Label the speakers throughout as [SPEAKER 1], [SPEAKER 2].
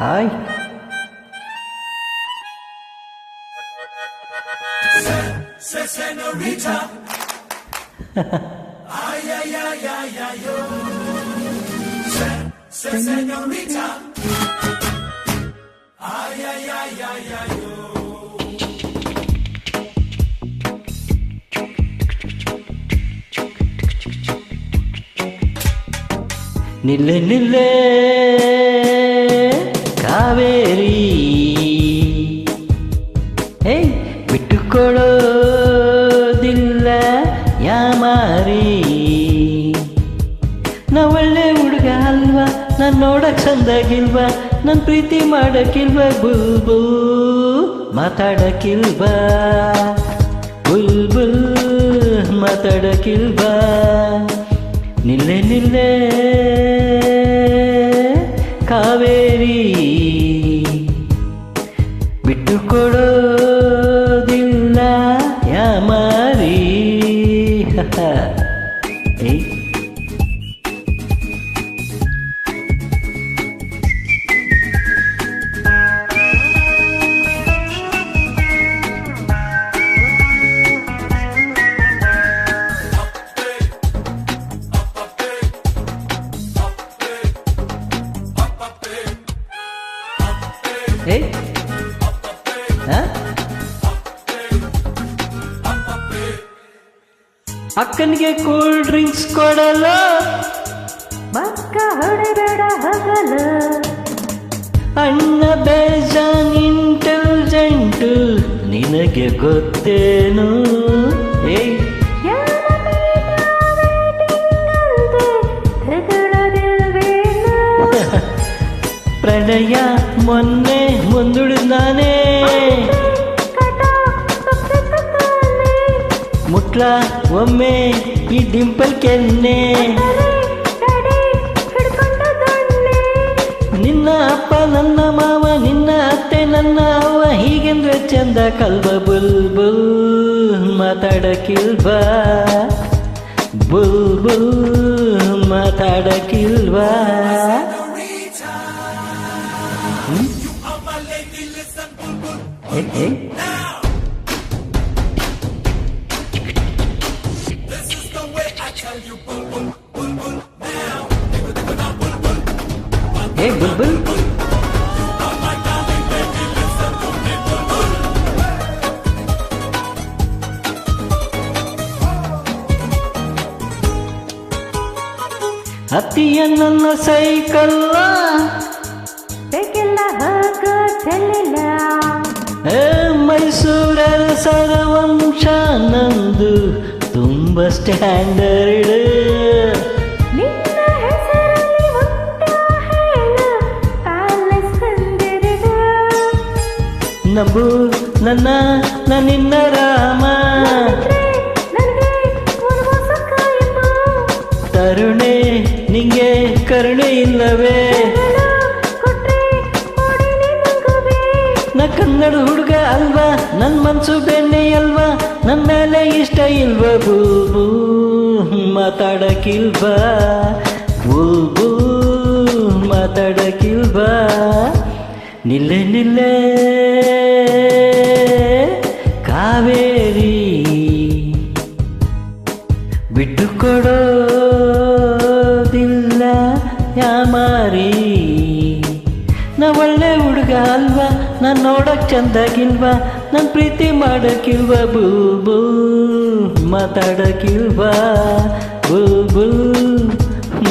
[SPEAKER 1] Hi.
[SPEAKER 2] Senorita. Ay, ay, ay, ay, ay, yo. Senorita. Ay, ay, ay, ay, ay, yo.
[SPEAKER 1] ನಿಲ್ಲೆ ನಿಲ್ಲೆ ಕಾವೇರಿ, ಹೇ ಬಿಟ್ಟುಕೊಳ್ಳೋದಿಲ್ಲ ಯಾಮಾರಿ. ನಾ ಒಳ್ಳೆ ಹುಡುಗ ಅಲ್ವಾ, ನಾನು ನೋಡಕ್ ಚಂದಾಗಿಲ್ವಾ, ನನ್ನ ಪ್ರೀತಿ ಮಾಡಕ್ಕಿಲ್ವಾ, ಬುಲ್ ಬುಲ್ ಮಾತಾಡಕ್ಕಿಲ್ವಾ, ಬುಲ್ ಬುಲ್ ಮಾತಾಡಕ್ಕಿಲ್ವಾ. ನಿಲ್ಲೆ ನಿಲ್ಲೆ ಕಾವೇರಿ, ಬಿಟ್ಟುಕೊಡೋದಿಲ್ಲ ಯಾಮಾರಿ. ಏಯ್ ಏಯ್ ಅಕ್ಕನಿಗೆ ಕೂಲ್ ಡ್ರಿಂಕ್ಸ್ ಕೊಡಲ್ಲ,
[SPEAKER 3] ಮಕ್ಕ ಹೊಡೆಬೇಡ ಹಗಲ.
[SPEAKER 1] ಅಣ್ಣ ಬೇಜಾನ್ ಇಂಟೆಲಿಜೆಂಟು, ನಿನಗೆ ಗೊತ್ತೇನು? ಏಯ್ ಪ್ರಣಯ ಮೊನ್ನೆ ಮುಂದುಳಿದಾನೆ, ಮುಟ್ಲ ಒಮ್ಮೆ ಈ ಡಿಂಪಲ್ ಕೆನ್ನೆ. ನಿನ್ನ ಅಪ್ಪ ನನ್ನ ಮಾವ, ನಿನ್ನ ಅತ್ತೆ ನನ್ನ ಅವ್ವ, ಹೀಗೆಂದ್ರೆ ಚಂದ ಕಲ್ವ. ಬುಲ್ ಬುಲ್ ಮಾತಾಡಕ್ಕಿಲ್ವಾ, ಬುಲ್ ಬುಲ್ ಮಾತಾಡಕ್ಕಿಲ್ವಾ.
[SPEAKER 2] You are my lady, listen, bulbul.
[SPEAKER 1] Hey.
[SPEAKER 2] Now. This is the way I tell you, bulbul, bulbul. Now. Bulbul.
[SPEAKER 1] Hey, bulbul.
[SPEAKER 2] You are my darling lady, listen to me, bulbul.
[SPEAKER 1] ಅತ್ತಿಯ ನನ್ನ ಸೈಕಲ್ಲ,
[SPEAKER 3] ಬೇಕಿಲ್ಲ ಹೋಗೋ ಚೆಲ್ಲಿಲ್ಲ.
[SPEAKER 1] ಮೈಸೂರರ ಸರವಂಶ ನಂದು ತುಂಬ ಸ್ಟ್ಯಾಂಡರ್ಡ್.
[SPEAKER 3] ನಿನ್ನ ಹೆಸರಲ್ಲಿ ಉಂಟು ಹೇಳು palace ಒಂದೆರಡು.
[SPEAKER 1] ನಂಬು ನನ್ನ ನಿನ್ನ ರಾಮ,
[SPEAKER 3] ನನಗೆ ಒಂದು ಹೊಸ ಕಾಯಮ್ಮ.
[SPEAKER 1] ತರುಣೆ ನಿಂಗೆ ಕರುಣೆ ಇಲ್ಲವೇ? ನಾ ಕನ್ನಡ ಹುಡುಗ ಅಲ್ವಾ, ನನ್ನ ಮನ್ಸು ಬೆಣ್ಣೆ ಅಲ್ವಾ, ನನ್ನ ಮೇಲೆ ಇಷ್ಟ ಇಲ್ವಾ? ಬೂಬೂ ಮಾತಾಡಕ್ಕಿಲ್ವಾ, ಬೂಬೂ ಮಾತಾಡಕ್ಕಿಲ್ವಾ. ನಿಲ್ಲೆ ನಿಲ್ಲೆ ಕಾವೇರಿ, ಬಿಟ್ಟುಕೊಡೋದಿಲ್ಲ ಯಾಮಾರಿ. ನಾ ಒಳ್ಳೆ ಹುಡುಗ ಅಲ್ವಾ, ನಾನು ನೋಡಕ್ ಚಂದಾಗಿಲ್ವಾ, ನನ್ನ ಪ್ರೀತಿ ಮಾಡಕ್ಕಿಲ್ವಾ? ಬೂಬೂ ಮಾತಾಡಕ್ಕಿಲ್ವಾ, ಬೂಬೂ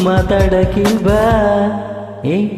[SPEAKER 1] ಮಾತಾಡಕ್ಕಿಲ್ವಾ. ಏಯ್